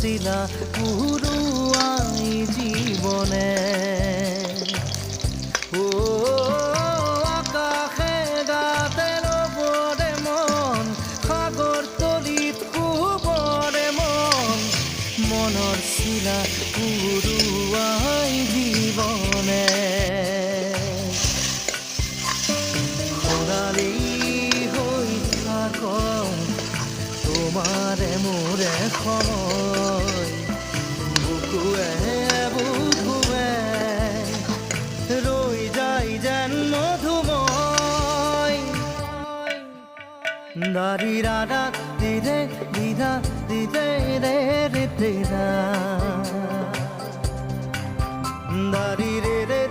চিলা উৰুৱাই জীৱনে আকাশে গাতে ৰবৰে মন সাগৰ তলিত শুবৰে মন মনৰ চিলা উৰুৱাই জীৱনে সদালি হৈ থাক তোমাৰে মোৰে সময় বুকুৱে বুকুৱে ৰৈ যায় যেন মধুময় দাৰি ৰাধা দিদে দিদা দিদে ৰে ৰে দিদা দাৰি ৰে ৰে